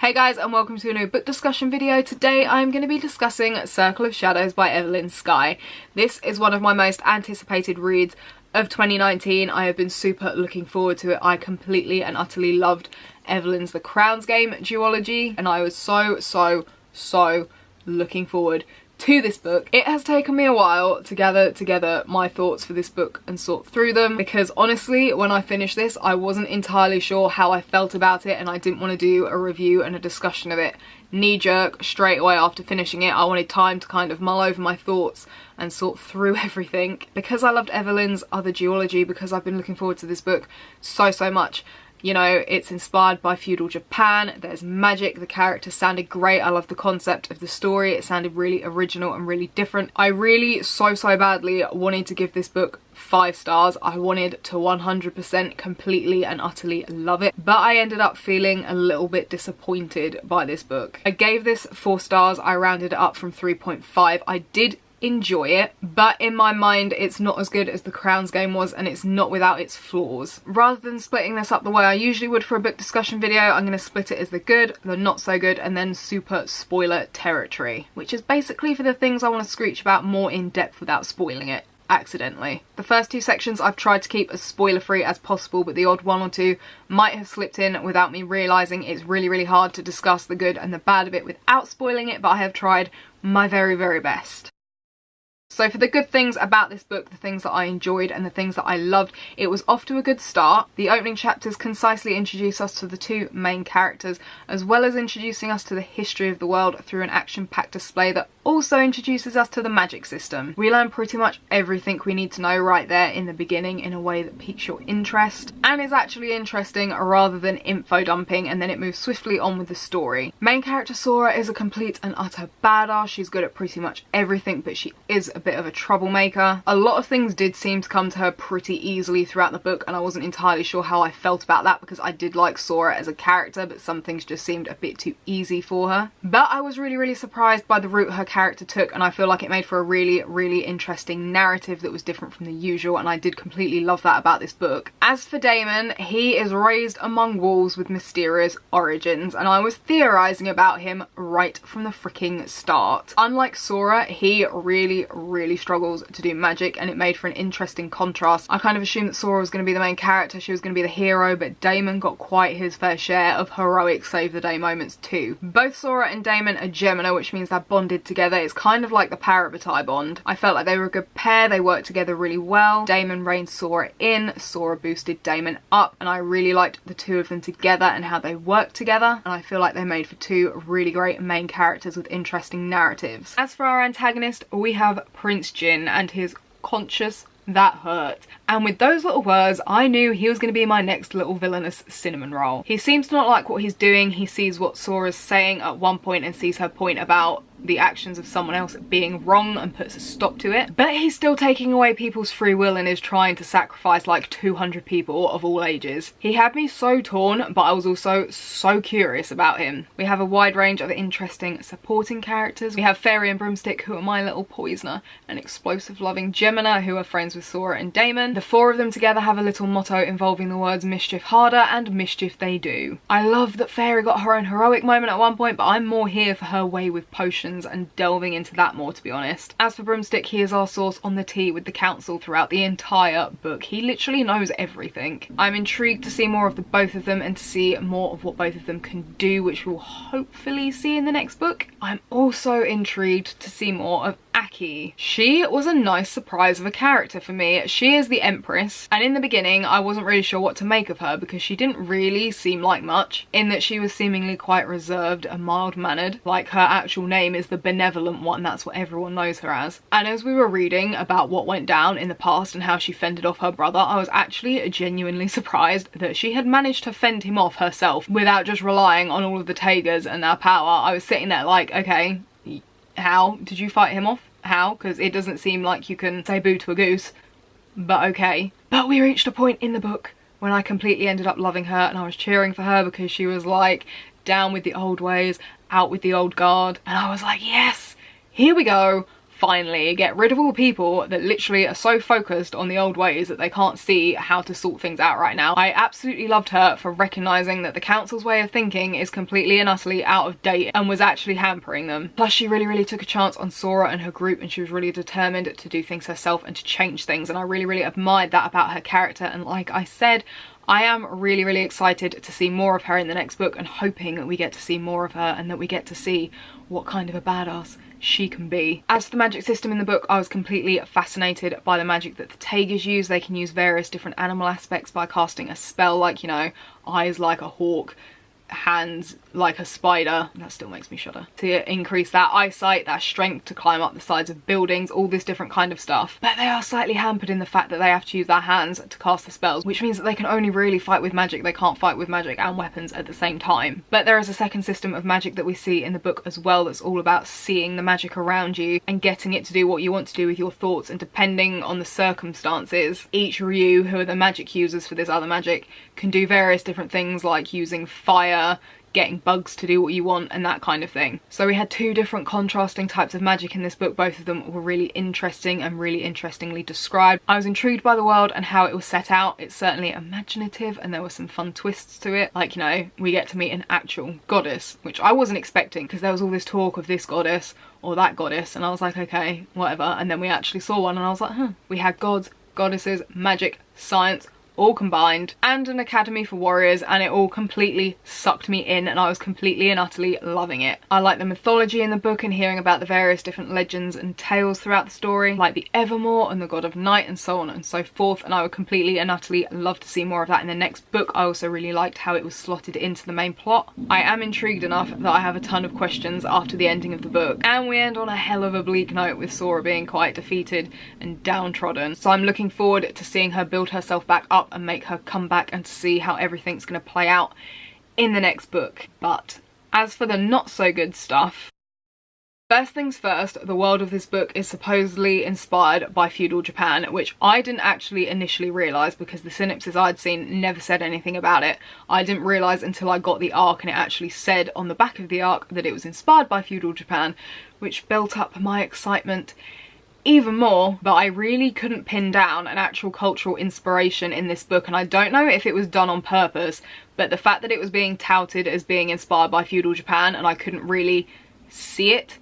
Hey guys, and welcome to a new book discussion video. Today I'm going to be discussing Circle of Shadows by Evelyn Skye. This is one of my most anticipated reads of 2019. I have been super looking forward to it. I completely and utterly loved Evelyn's The Crown's Game duology, and I was so looking forward to this book. It has taken me a while to gather together my thoughts for this book and sort through them, because honestly when I finished this I wasn't entirely sure how I felt about it, and I didn't want to do a review and a discussion of it knee-jerk straight away after finishing it. I wanted time to kind of mull over my thoughts and sort through everything, because I loved Evelyn's other duology, because I've been looking forward to this book so much. You know, it's inspired by feudal Japan, there's magic, the characters sounded great, I love the concept of the story, it sounded really original and really different. I really so badly wanted to give this book 5 stars. I wanted to 100% completely and utterly love it, but I ended up feeling a little bit disappointed by this book. I gave this 4 stars, I rounded it up from 3.5. I did enjoy it, but in my mind it's not as good as The Crown's Game was, and it's not without its flaws. Rather than splitting this up the way I usually would for a book discussion video, I'm going to split it as the good, the not so good, and then super spoiler territory, which is basically for the things I want to screech about more in depth without spoiling it accidentally. The first 2 sections I've tried to keep as spoiler free as possible, but the odd one or two might have slipped in without me realising. It's really hard to discuss the good and the bad of it without spoiling it, but I have tried my very best. So for the good things about this book, the things that I enjoyed and the things that I loved, it was off to a good start. The opening chapters concisely introduce us to the 2 main characters, as well as introducing us to the history of the world through an action-packed display that also introduces us to the magic system. We learn pretty much everything we need to know right there in the beginning in a way that piques your interest and is actually interesting rather than info dumping, and then it moves swiftly on with the story. Main character Sora is a complete and utter badass. She's good at pretty much everything, but she is a bit of a troublemaker. A lot of things did seem to come to her pretty easily throughout the book, and I wasn't entirely sure how I felt about that, because I did like Sora as a character, but some things just seemed a bit too easy for her. But I was really surprised by the route her character took, and I feel like it made for a really interesting narrative that was different from the usual, and I did completely love that about this book. As for Damon, he is raised among wolves with mysterious origins, and I was theorising about him right from the freaking start. Unlike Sora, he really struggles to do magic, and it made for an interesting contrast. I kind of assumed that Sora was going to be the main character, she was going to be the hero, but Damon got quite his fair share of heroic save the day moments too. Both Sora and Damon are Gemini, which means they're bonded together. It's kind of like the Parrot Bataille bond. I felt like they were a good pair, they worked together really well. Damon reined Sora in, Sora boosted Damon up, and I really liked the 2 of them together and how they worked together, and I feel like they made for 2 really great main characters with interesting narratives. As for our antagonist, we have Prince Jin and his conscious that hurt. And with those little words, I knew he was going to be my next little villainous cinnamon roll. He seems to not like what he's doing. He sees what Sora's saying at one point and sees her point about the actions of someone else being wrong and puts a stop to it. But he's still taking away people's free will and is trying to sacrifice like 200 people of all ages. He had me so torn, but I was also so curious about him. We have a wide range of interesting supporting characters. We have Fairy and Broomstick, who are my little poisoner, and explosive loving Gemini, who are friends with Sora and Damon. The 4 of them together have a little motto involving the words mischief harder and mischief they do. I love that Fairy got her own heroic moment at one point, but I'm more here for her way with potions and delving into that more, to be honest. As for Broomstick, he is our source on the tea with the council throughout the entire book. He literally knows everything. I'm intrigued to see more of the both of them and to see more of what both of them can do, which we'll hopefully see in the next book. I'm also intrigued to see more of Aki. She was a nice surprise of a character for me. She is the Empress, and in the beginning I wasn't really sure what to make of her, because she didn't really seem like much, in that she was seemingly quite reserved and mild-mannered. Like, her actual name is the Benevolent One, that's what everyone knows her as. And as we were reading about what went down in the past and how she fended off her brother, I was actually genuinely surprised that she had managed to fend him off herself without just relying on all of the Taegers and their power. I was sitting there like, okay, how did you fight him off? How? Because it doesn't seem like you can say boo to a goose, but okay. But we reached a point in the book when I completely ended up loving her, and I was cheering for her because she was like, down with the old ways, out with the old guard, and I was like, yes, here we go, finally get rid of all the people that literally are so focused on the old ways that they can't see how to sort things out right now. I absolutely loved her for recognising that the council's way of thinking is completely and utterly out of date and was actually hampering them. Plus she really took a chance on Sora and her group, and she was really determined to do things herself and to change things, and I really admired that about her character. And like I said, I am really excited to see more of her in the next book, and hoping that we get to see more of her and that we get to see what kind of a badass she can be. As for the magic system in the book, I was completely fascinated by the magic that the Taegers use. They can use various different animal aspects by casting a spell, like, you know, eyes like a hawk, hands like a spider, that still makes me shudder, to increase that eyesight, that strength to climb up the sides of buildings, all this different kind of stuff. But they are slightly hampered in the fact that they have to use their hands to cast the spells, which means that they can only really fight with magic. They can't fight with magic and weapons at the same time. But there is a second system of magic that we see in the book as well that's all about seeing the magic around you and getting it to do what you want to do with your thoughts, and depending on the circumstances, each Ryu, who are the magic users for this other magic, can do various different things, like using fire, getting bugs to do what you want, and that kind of thing. So we had two different contrasting types of magic in this book. Both of them were really interesting and really interestingly described. I was intrigued by the world and how it was set out. It's certainly imaginative and there were some fun twists to it. Like, you know, we get to meet an actual goddess, which I wasn't expecting, because there was all this talk of this goddess or that goddess, and I was like, okay, whatever. And then we actually saw one and I was like, huh. We had gods, goddesses, magic, science, all combined, and an academy for warriors, and it all completely sucked me in, and I was completely and utterly loving it. I like the mythology in the book and hearing about the various different legends and tales throughout the story, like the Evermore and the God of Night and so on and so forth, and I would completely and utterly love to see more of that in the next book. I also really liked how it was slotted into the main plot. I am intrigued enough that I have a ton of questions after the ending of the book, and we end on a hell of a bleak note with Sora being quite defeated and downtrodden, so I'm looking forward to seeing her build herself back up and make her come back, and to see how everything's going to play out in the next book. But as for the not so good stuff, first things first, the world of this book is supposedly inspired by feudal Japan, which I didn't actually initially realise, because the synopsis I'd seen never said anything about it. I didn't realise until I got the arc and it actually said on the back of the arc that it was inspired by feudal Japan, which built up my excitement even more. But I really couldn't pin down an actual cultural inspiration in this book, and I don't know if it was done on purpose, but the fact that it was being touted as being inspired by feudal Japan and I couldn't really see it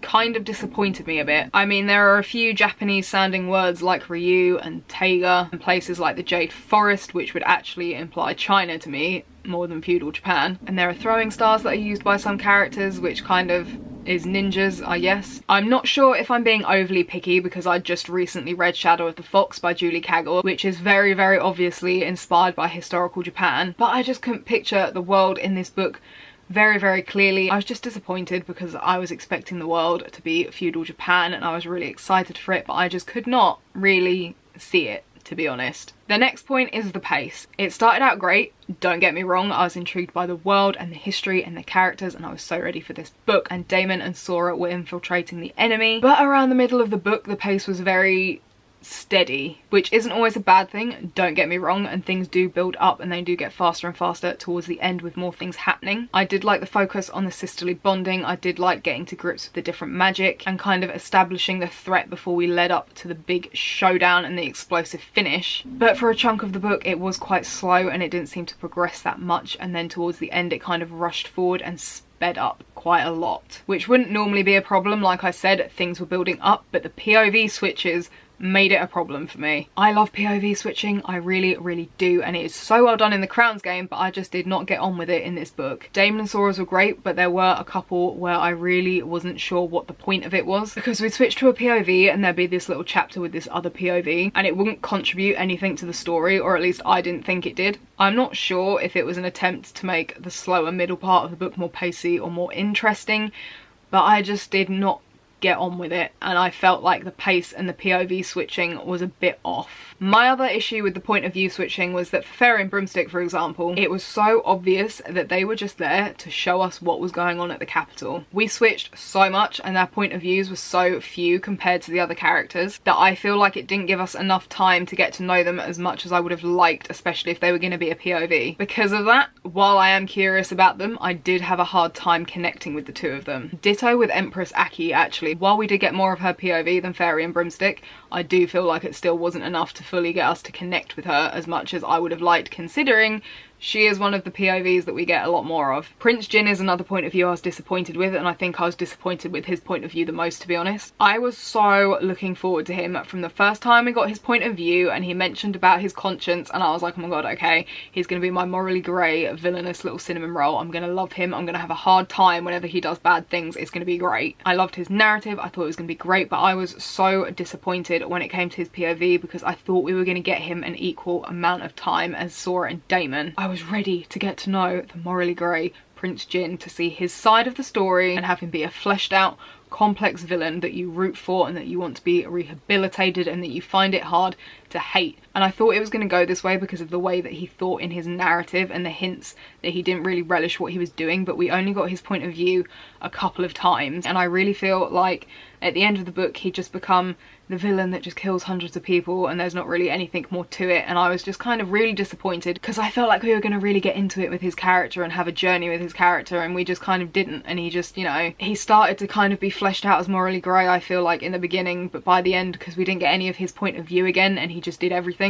kind of disappointed me a bit. I mean, there are a few Japanese sounding words like Ryu and Taiga, and places like the Jade Forest, which would actually imply China to me more than feudal Japan, and there are throwing stars that are used by some characters, which kind of is ninjas, I guess. I'm not sure if I'm being overly picky, because I just recently read Shadow of the Fox by Julie Kaggle, which is very obviously inspired by historical Japan, but I just couldn't picture the world in this book very clearly. I was just disappointed, because I was expecting the world to be feudal Japan and I was really excited for it, but I just could not really see it, to be honest. The next point is the pace. It started out great, don't get me wrong. I was intrigued by the world and the history and the characters, and I was so ready for this book, and Damon and Sora were infiltrating the enemy. But around the middle of the book, the pace was very steady, which isn't always a bad thing, don't get me wrong, and things do build up and they do get faster and faster towards the end with more things happening. I did like the focus on the sisterly bonding. I did like getting to grips with the different magic and kind of establishing the threat before we led up to the big showdown and the explosive finish. But for a chunk of the book it was quite slow and it didn't seem to progress that much, and then towards the end it kind of rushed forward and sped up quite a lot, which wouldn't normally be a problem. Like I said, things were building up, but the POV switches made it a problem for me. I love POV switching, I really do, and it is so well done in the Crowns game, but I just did not get on with it in this book. Damon and Sora's were great, but there were a couple where I really wasn't sure what the point of it was, because we'd switch to a POV and there'd be this little chapter with this other POV and it wouldn't contribute anything to the story, or at least I didn't think it did. I'm not sure if it was an attempt to make the slower middle part of the book more pacey or more interesting, but I just did not get on with it, and I felt like the pace and the POV switching was a bit off. My other issue with the point of view switching was that for Fairy and Broomstick, for example, it was so obvious that they were just there to show us what was going on at the capital. We switched so much and their point of views were so few compared to the other characters that I feel like it didn't give us enough time to get to know them as much as I would have liked, especially if they were going to be a POV. Because of that, while I am curious about them, I did have a hard time connecting with the two of them. Ditto with Empress Aki, actually. While we did get more of her POV than Fairy and Broomstick, I do feel like it still wasn't enough to fully get us to connect with her as much as I would have liked, considering she is one of the POVs that we get a lot more of. Prince Jin is another point of view I was disappointed with, and I think I was disappointed with his point of view the most, to be honest. I was so looking forward to him from the first time we got his point of view and he mentioned about his conscience, and I was like, oh my god, okay, he's gonna be my morally grey, villainous little cinnamon roll. I'm gonna love him. I'm gonna have a hard time whenever he does bad things. It's gonna be great. I loved his narrative. I thought it was gonna be great, but I was so disappointed when it came to his POV because I thought we were gonna get him an equal amount of time as Sora and Damon. I was ready to get to know the morally grey Prince Jin, to see his side of the story and have him be a fleshed out, complex villain that you root for and that you want to be rehabilitated and that you find it hard to hate. And I thought it was going to go this way because of the way that he thought in his narrative and the hints that he didn't really relish what he was doing, but we only got his point of view a couple of times, and I really feel like at the end of the book he just become the villain that just kills hundreds of people and there's not really anything more to it. And I was just kind of really disappointed because I felt like we were going to really get into it with his character and have a journey with his character, and we just kind of didn't. And he just, you know, he started to kind of be fleshed out as morally grey, I feel like, in the beginning, but by the end, because we didn't get any of his point of view again and he just did everything,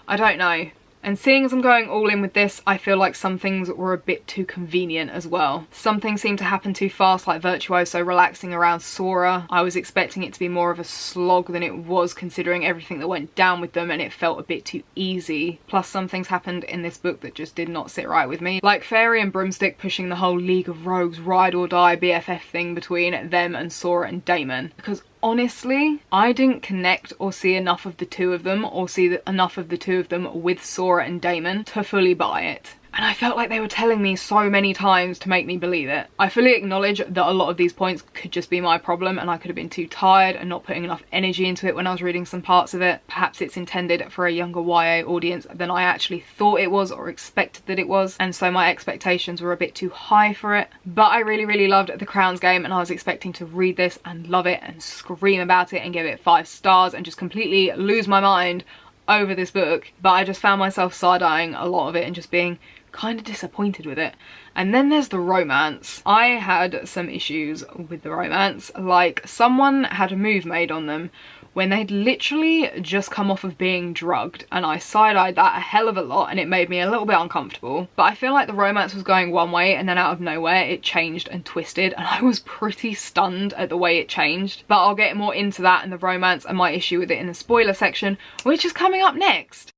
I don't know. And seeing as I'm going all in with this, I feel like some things were a bit too convenient as well. Some things seemed to happen too fast, like Virtuoso relaxing around Sora. I was expecting it to be more of a slog than it was, considering everything that went down with them, and it felt a bit too easy. Plus some things happened in this book that just did not sit right with me. Like Fairy and Broomstick pushing the whole League of Rogues ride or die BFF thing between them and Sora and Damon. Because honestly, I didn't connect or see enough of the two of them, or see enough of the two of them with Sora and Damon to fully buy it. And I felt like they were telling me so many times to make me believe it. I fully acknowledge that a lot of these points could just be my problem and I could have been too tired and not putting enough energy into it when I was reading some parts of it. Perhaps it's intended for a younger YA audience than I actually thought it was or expected that it was, and so my expectations were a bit too high for it. But I really loved The Crown's Game, and I was expecting to read this and love it and scream about it and give it 5 stars and just completely lose my mind over this book. But I just found myself side-eyeing a lot of it and just being kind of disappointed with it. And then there's the romance. I had some issues with the romance. Like, someone had a move made on them when they'd literally just come off of being drugged, and I side-eyed that a hell of a lot and it made me a little bit uncomfortable. But I feel like the romance was going one way and then out of nowhere it changed and twisted, and I was pretty stunned at the way it changed. But I'll get more into that and the romance and my issue with it in the spoiler section, which is coming up next.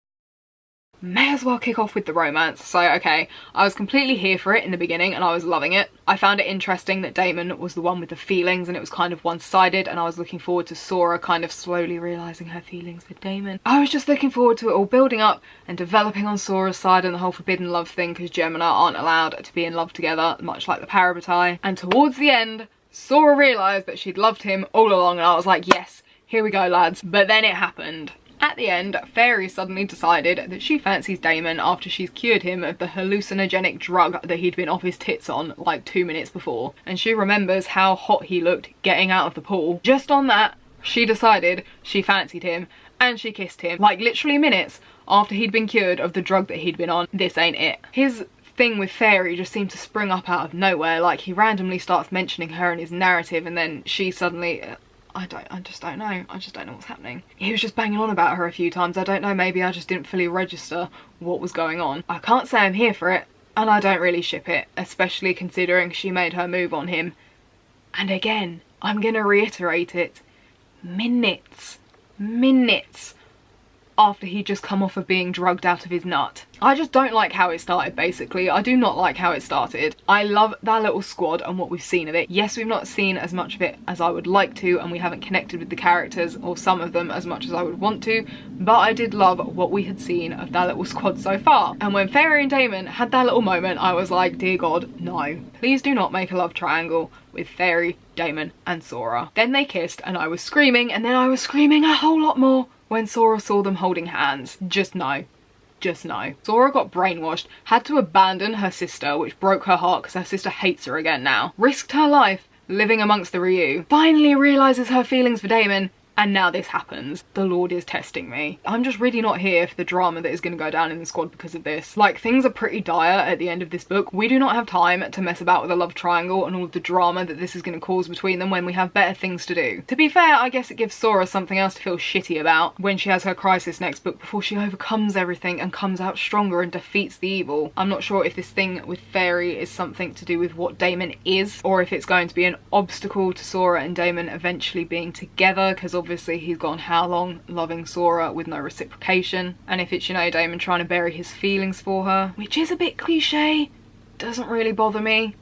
May as well kick off with the romance. So, okay, I was completely here for it in the beginning and I was loving it. I found it interesting that Damon was the one with the feelings and it was kind of one-sided, and I was looking forward to Sora kind of slowly realising her feelings for Damon. I was just looking forward to it all building up and developing on Sora's side and the whole forbidden love thing, because Gemini aren't allowed to be in love together, much like the Parabatai. And towards the end, Sora realised that she'd loved him all along and I was like, yes, here we go lads. But then it happened. At the end, Fairy suddenly decided that she fancies Damon after she's cured him of the hallucinogenic drug that he'd been off his tits on like 2 minutes before. And she remembers how hot he looked getting out of the pool. Just on that, she decided she fancied him and she kissed him like literally minutes after he'd been cured of the drug that he'd been on. This ain't it. His thing with Fairy just seemed to spring up out of nowhere. Like, he randomly starts mentioning her in his narrative and then she suddenly... I just don't know. I just don't know what's happening. He was just banging on about her a few times. I don't know, maybe I just didn't fully register what was going on. I can't say I'm here for it, and I don't really ship it, especially considering she made her move on him. And again, I'm gonna reiterate it, minutes after he'd just come off of being drugged out of his nut. I just don't like how it started, basically. I do not like how it started. I love that little squad and what we've seen of it. Yes, we've not seen as much of it as I would like to, and we haven't connected with the characters, or some of them, as much as I would want to, but I did love what we had seen of that little squad so far. And when Fairy and Damon had that little moment, I was like, dear God, no. Please do not make a love triangle with Fairy, Damon and Sora. Then they kissed and I was screaming, and then I was screaming a whole lot more when Sora saw them holding hands. Just no. Just no. Sora got brainwashed, had to abandon her sister, which broke her heart because her sister hates her again now, risked her life living amongst the Ryu, finally realises her feelings for Damon, and now this happens. The Lord is testing me. I'm just really not here for the drama that is going to go down in the squad because of this. Like, things are pretty dire at the end of this book. We do not have time to mess about with a love triangle and all of the drama that this is going to cause between them when we have better things to do. To be fair, I guess it gives Sora something else to feel shitty about when she has her crisis next book before she overcomes everything and comes out stronger and defeats the evil. I'm not sure if this thing with Fairy is something to do with what Damon is, or if it's going to be an obstacle to Sora and Damon eventually being together, because obviously he's gone how long loving Sora with no reciprocation, and if it's, you know, Damon trying to bury his feelings for her, which is a bit cliche, doesn't really bother me.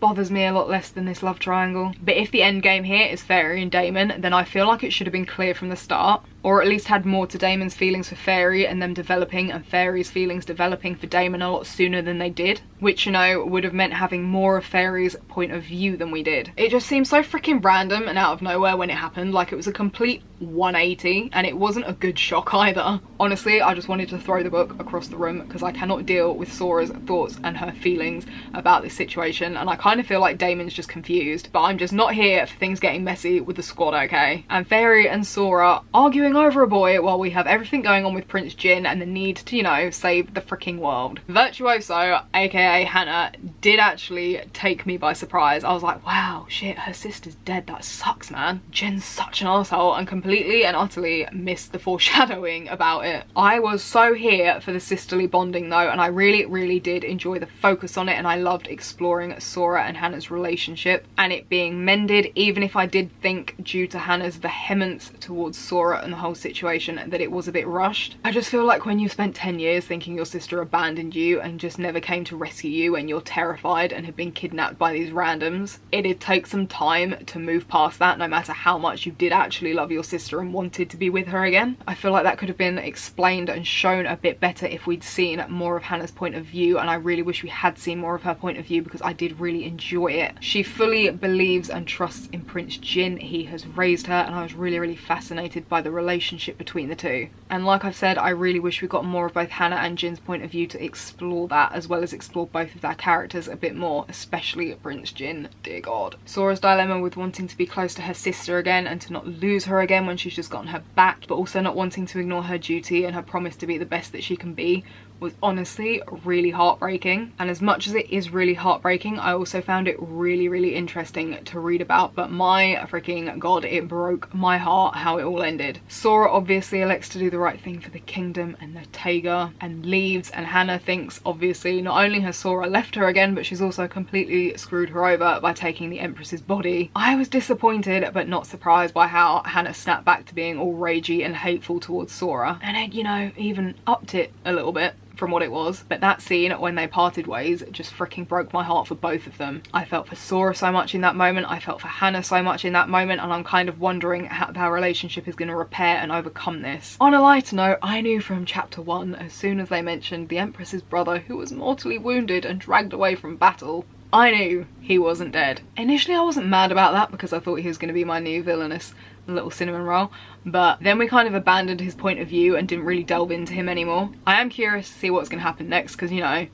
Bothers me a lot less than this love triangle. But if the end game here is Fairy and Damon, then I feel like it should have been clear from the start, or at least had more to Damon's feelings for Fairy and them developing, and Fairy's feelings developing for Damon a lot sooner than they did, which, you know, would have meant having more of Fairy's point of view than we did. It just seemed so freaking random and out of nowhere when it happened, like it was a complete 180, and it wasn't a good shock either. Honestly, I just wanted to throw the book across the room because I cannot deal with Sora's thoughts and her feelings about this situation, and I kind of feel like Damon's just confused, but I'm just not here for things getting messy with the squad, okay? And Fairy and Sora arguing over a boy while we have everything going on with Prince Jin and the need to, you know, save the freaking world. Virtuoso, aka Hannah, did actually take me by surprise. I was like, wow, shit, her sister's dead. That sucks, man. Jin's such an asshole, and completely and utterly missed the foreshadowing about it. I was so here for the sisterly bonding though, and I really did enjoy the focus on it, and I loved exploring Sora and Hannah's relationship and it being mended, even if I did think, due to Hannah's vehemence towards Sora and the whole situation, that it was a bit rushed. I just feel like when you've spent 10 years thinking your sister abandoned you and just never came to rescue you, and you're terrified and have been kidnapped by these randoms, it'd take some time to move past that, no matter how much you did actually love your sister and wanted to be with her again. I feel like that could have been explained and shown a bit better if we'd seen more of Hannah's point of view, and I really wish we had seen more of her point of view because I did really enjoy it. She fully believes and trusts in Prince Jin. He has raised her, and I was really fascinated by the relationship between the two. And like I've said, I really wish we got more of both Hannah and Jin's point of view to explore that, as well as explore both of their characters a bit more, especially Prince Jin. Dear God. Sora's dilemma with wanting to be close to her sister again and to not lose her again when she's just gotten her back, but also not wanting to ignore her duty and her promise to be the best that she can be, was honestly really heartbreaking. And as much as it is really heartbreaking, I also found it really interesting to read about. But my freaking God, it broke my heart how it all ended. Sora obviously elects to do the right thing for the kingdom and the Taiga and leaves, and Hannah thinks obviously not only has Sora left her again, but she's also completely screwed her over by taking the Empress's body. I was disappointed but not surprised by how Hannah snapped back to being all ragey and hateful towards Sora, and it, you know, even upped it a little bit from what it was. But that scene when they parted ways just freaking broke my heart for both of them. I felt for Sora so much in that moment, I felt for Hannah so much in that moment, and I'm kind of wondering how their relationship is going to repair and overcome this. On a lighter note, I knew from chapter 1, as soon as they mentioned the Empress's brother who was mortally wounded and dragged away from battle, I knew he wasn't dead. Initially I wasn't mad about that because I thought he was going to be my new villainous little cinnamon roll, but then we kind of abandoned his point of view and didn't really delve into him anymore. I am curious to see what's going to happen next because, you know,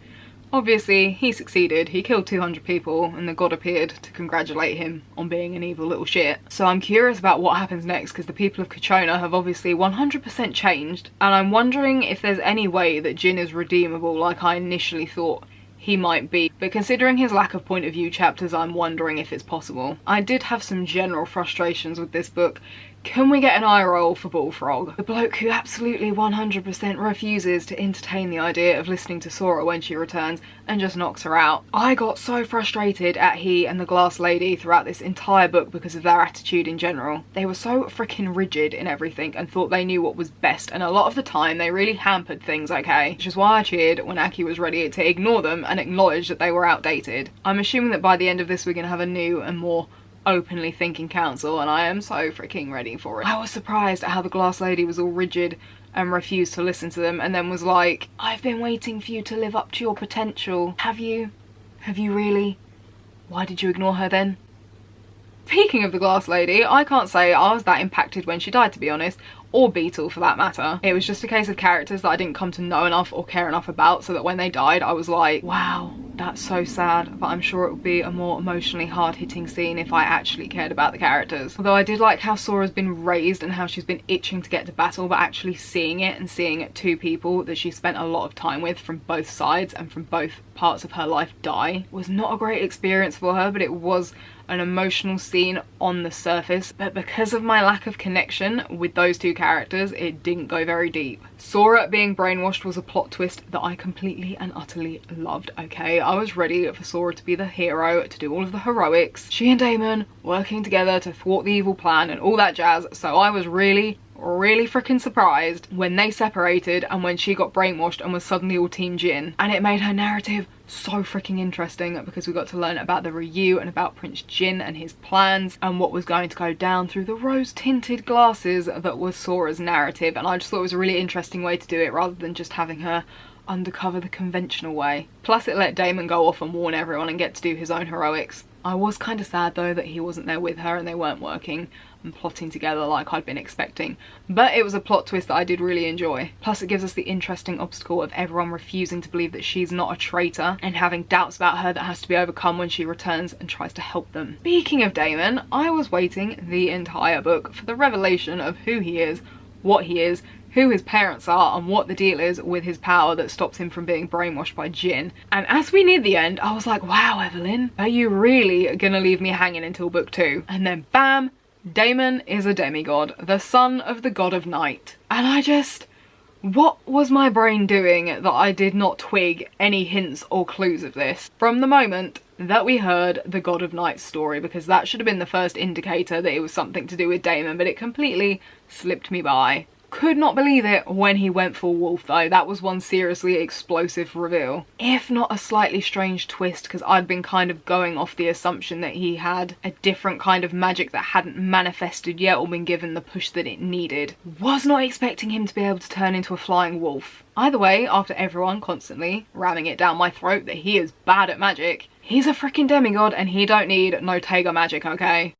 obviously he succeeded. He killed 200 people and the god appeared to congratulate him on being an evil little shit. So I'm curious about what happens next because the people of Kachona have obviously 100% changed, and I'm wondering if there's any way that Jin is redeemable like I initially thought he might be, but considering his lack of point of view chapters, I'm wondering if it's possible. I did have some general frustrations with this book. Can we get an eye roll for Bullfrog? The bloke who absolutely 100% refuses to entertain the idea of listening to Sora when she returns and just knocks her out. I got so frustrated at he and the glass lady throughout this entire book because of their attitude in general. They were so freaking rigid in everything and thought they knew what was best, and a lot of the time they really hampered things, okay? Which is why I cheered when Aki was ready to ignore them and acknowledge that they were outdated. I'm assuming that by the end of this we're gonna have a new and more openly thinking council, and I am so freaking ready for it. I was surprised at how the glass lady was all rigid and refused to listen to them, and then was like, I've been waiting for you to live up to your potential. Have you? Have you really? Why did you ignore her then? Speaking of the Glass Lady, I can't say I was that impacted when she died, to be honest, or Beetle for that matter. It was just a case of characters that I didn't come to know enough or care enough about, so that when they died I was like, wow, that's so sad. But I'm sure it would be a more emotionally hard-hitting scene if I actually cared about the characters. Although I did like how Sora's been raised and how she's been itching to get to battle, but actually seeing it and seeing two people that she spent a lot of time with from both sides and from both parts of her life die was not a great experience for her, but it was an emotional scene on the surface. But because of my lack of connection with those two characters, it didn't go very deep. Sora being brainwashed was a plot twist that I completely and utterly loved, okay? I was ready for Sora to be the hero, to do all of the heroics, she and Damon working together to thwart the evil plan and all that jazz, so I was really freaking surprised when they separated and when she got brainwashed and was suddenly all Team Jin. And it made her narrative so freaking interesting because we got to learn about the Ryu and about Prince Jin and his plans and what was going to go down through the rose-tinted glasses that was Sora's narrative. And I just thought it was a really interesting way to do it rather than just having her undercover the conventional way. Plus it let Damon go off and warn everyone and get to do his own heroics. I was kind of sad though that he wasn't there with her and they weren't working and plotting together like I'd been expecting, but it was a plot twist that I did really enjoy. Plus it gives us the interesting obstacle of everyone refusing to believe that she's not a traitor and having doubts about her that has to be overcome when she returns and tries to help them. Speaking of Damon, I was waiting the entire book for the revelation of who he is, what he is, who his parents are, and what the deal is with his power that stops him from being brainwashed by Jin. And as we neared the end, I was like, wow, Evelyn, are you really gonna leave me hanging until book 2? And then bam, Damon is a demigod, the son of the god of night. And I just, what was my brain doing that I did not twig any hints or clues of this from the moment that we heard the God of Night story? Because that should have been the first indicator that it was something to do with Damon, but it completely slipped me by. Could not believe it when he went full wolf though. That was one seriously explosive reveal. If not a slightly strange twist, because I'd been kind of going off the assumption that he had a different kind of magic that hadn't manifested yet or been given the push that it needed. Was not expecting him to be able to turn into a flying wolf. Either way, after everyone constantly ramming it down my throat that he is bad at magic, he's a freaking demigod and he don't need no Tega magic, okay?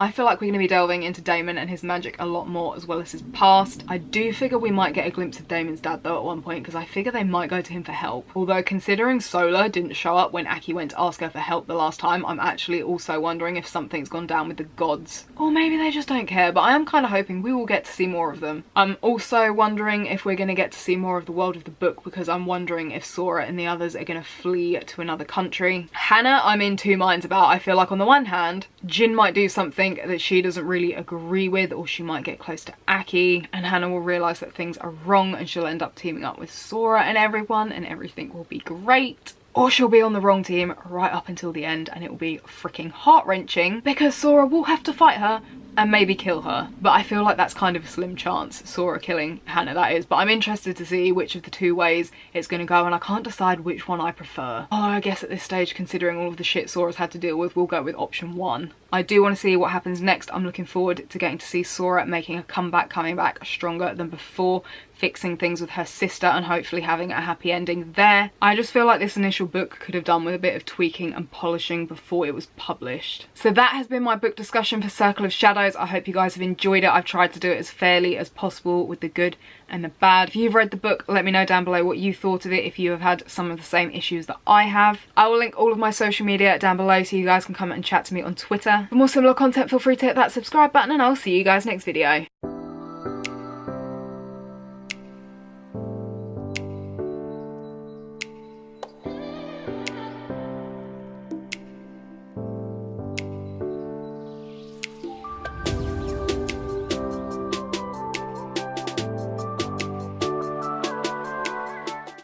I feel like we're going to be delving into Damon and his magic a lot more, as well as his past. I do figure we might get a glimpse of Damon's dad though at one point, because I figure they might go to him for help. Although considering Sola didn't show up when Aki went to ask her for help the last time, I'm actually also wondering if something's gone down with the gods. Or maybe they just don't care, but I am kind of hoping we will get to see more of them. I'm also wondering if we're going to get to see more of the world of the book, because I'm wondering if Sora and the others are going to flee to another country. Hannah, I'm in two minds about. I feel like on the one hand, Jin might do something that she doesn't really agree with, or she might get close to Aki and Hannah will realise that things are wrong and she'll end up teaming up with Sora and everyone and everything will be great. Or she'll be on the wrong team right up until the end and it will be freaking heart-wrenching because Sora will have to fight her and maybe kill her. But I feel like that's kind of a slim chance, Sora killing Hannah that is. But I'm interested to see which of the two ways it's going to go and I can't decide which one I prefer. Oh, I guess at this stage, considering all of the shit Sora's had to deal with, we'll go with option 1. I do want to see what happens next. I'm looking forward to getting to see Sora making a comeback, coming back stronger than before, fixing things with her sister and hopefully having a happy ending there. I just feel like this initial book could have done with a bit of tweaking and polishing before it was published. So that has been my book discussion for Circle of Shadows. I hope you guys have enjoyed it. I've tried to do it as fairly as possible with the good and the bad. If you've read the book, let me know down below what you thought of it, if you have had some of the same issues that I have. I will link all of my social media down below so you guys can come and chat to me on Twitter. For more similar content, feel free to hit that subscribe button and I'll see you guys next video.